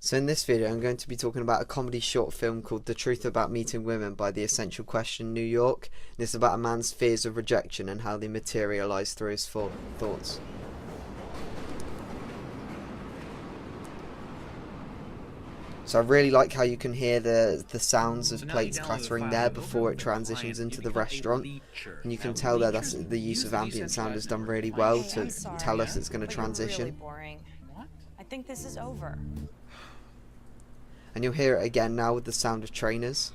So in this video I'm going to be talking about a comedy short film called The Truth About Meeting Women by The Essential Question New York. This is about a man's fears of rejection and how they materialise through his thoughts. So I really like how you can hear the sounds of plates clattering there before it transitions into the restaurant. And you can tell there that's the use of ambient sound is done really well to tell us it's going to transition. I think this is over. And you'll hear it again now with the sound of trainers.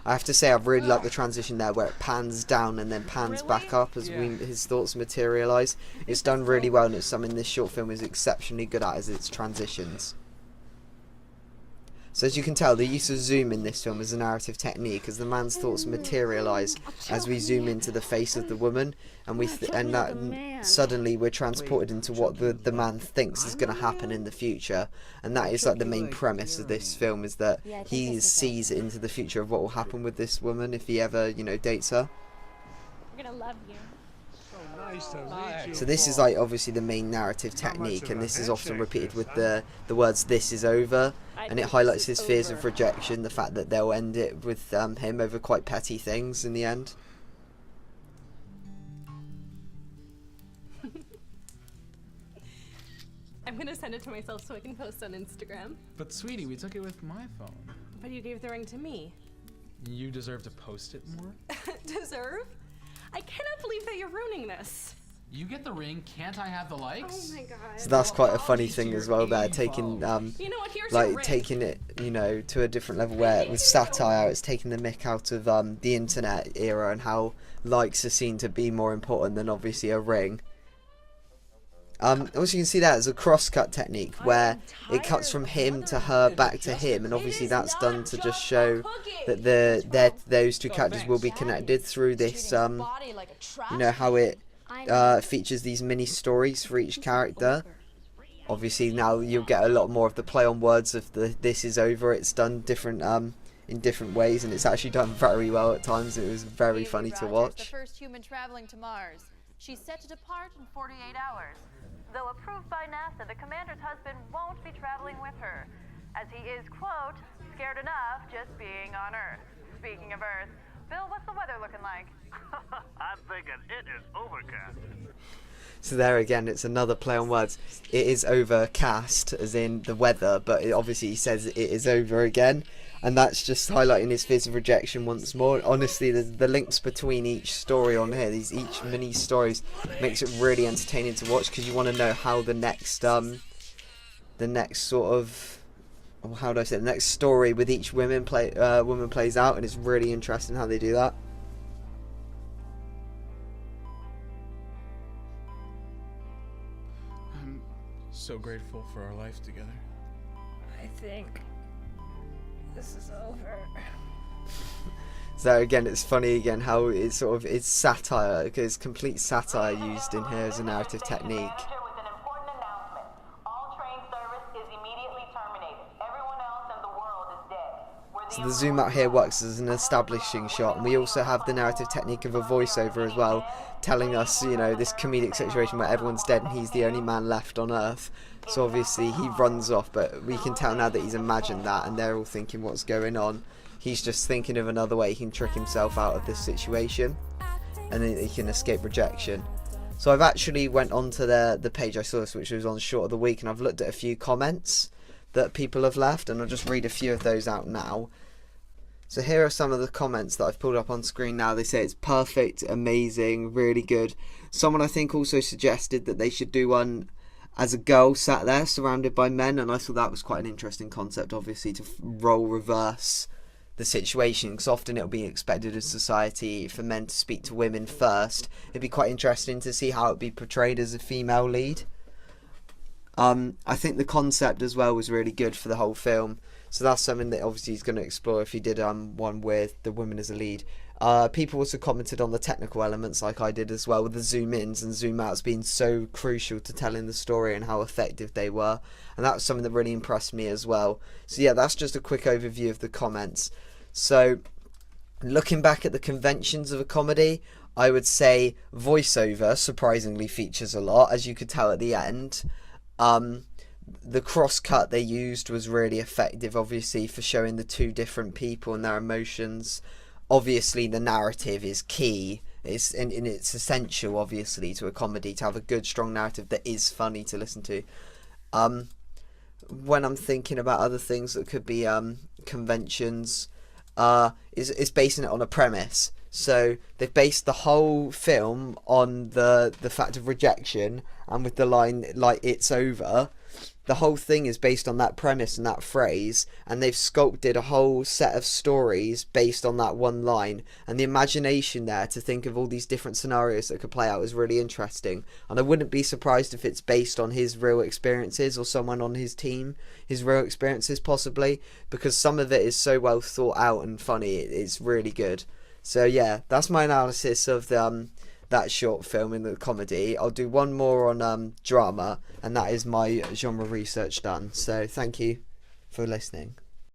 I have to say I really like the transition there where it pans down and then pans back up as his thoughts materialise. It's done really well, and it's something this short film is exceptionally good at, as its transitions. So as you can tell, the use of zoom in this film is a narrative technique, as the man's thoughts materialise as we zoom into the face of the woman, and suddenly we're transported into what the man thinks is going to happen in the future, and that is like the main premise of this film, is that he sees into the future of what will happen with this woman if he ever, you know, dates her. I'm gonna love you. So this is like obviously the main narrative technique, and this is often repeated with the words "this is over," and it highlights his fears of rejection, the fact that they'll end it with him over quite petty things in the end. I'm gonna send it to myself so I can post on Instagram. But sweetie, we took it with my phone. But you gave the ring to me. You deserve to post it more? Deserve? I cannot believe that you're ruining this. You get the ring, can't I have the likes? Oh my god. So that's quite a funny thing as well there, taking You know what? Here's your like ring. taking it, you know, to a different level where with satire it's taking the mick out of the internet era and how likes are seen to be more important than obviously a ring. Also you can see that as a cross-cut technique where it cuts from him to her back to him, and obviously that's done to just show that those two characters will be connected through this, you know, how it features these mini stories for each character. Obviously now you'll get a lot more of the play on words of the "this is over." It's done different in different ways, and it's actually done very well at times. It was very funny to watch. The first human traveling to Mars. She's set to depart in 48 hours. Though approved by NASA, the commander's husband won't be traveling with her, as he is, quote, scared enough just being on Earth. Speaking of Earth, Bill, what's the weather looking like? I'm thinking it is overcast. So there again, it's another play on words. It is overcast, as in the weather, but obviously he says it is over again. And that's just highlighting his fears of rejection once more. Honestly, the links between each story on here, each mini stories, makes it really entertaining to watch, because you want to know how the next sort of, how do I say, the next story with each woman plays out, and it's really interesting how they do that. I'm so grateful for our life together. I think this is over. So again, it's funny again how it's sort of, it's satire, because complete satire used in here as a narrative technique. With an important announcement. All train service is immediately terminated. Everyone else in the world is dead. So the zoom out here works as an establishing shot, and we also have the narrative technique of a voiceover as well, telling us, you know, this comedic situation where everyone's dead and he's the only man left on Earth. So obviously he runs off, but we can tell now that he's imagined that, and they're all thinking what's going on. He's just thinking of another way he can trick himself out of this situation, and then he can escape rejection. So I've actually went onto the page I saw this, which was on Short of the Week, and I've looked at a few comments that people have left, and I'll just read a few of those out now. So here are some of the comments that I've pulled up on screen now. They say it's perfect, amazing, really good. Someone I think also suggested that they should do one as a girl sat there surrounded by men, and I thought that was quite an interesting concept, obviously, to role reverse the situation, because often it'll be expected of society for men to speak to women first. It'd be quite interesting to see how it'd be portrayed as a female lead. I think the concept as well was really good for the whole film, so that's something that obviously he's going to explore if he did one with the woman as a lead. People also commented on the technical elements, like I did as well, with the zoom ins and zoom outs being so crucial to telling the story and how effective they were, and that was something that really impressed me as well. So yeah, that's just a quick overview of the comments. So looking back at the conventions of a comedy, I would say voiceover surprisingly features a lot, as you could tell at the end. The cross-cut they used was really effective, obviously, for showing the two different people and their emotions. Obviously, the narrative is key. It's essential, obviously, to a comedy to have a good, strong narrative that is funny to listen to. When I'm thinking about other things that could be conventions, is basing it on a premise. So they've based the whole film on the fact of rejection, and with the line like "it's over," the whole thing is based on that premise and that phrase, and they've sculpted a whole set of stories based on that one line. And the imagination there to think of all these different scenarios that could play out is really interesting. And I wouldn't be surprised if it's based on his real experiences, or someone on his team, his real experiences possibly, because some of it is so well thought out and funny. It's really good. So yeah, that's my analysis of that short film in the comedy. I'll do one more on drama, and that is my genre research done. So thank you for listening.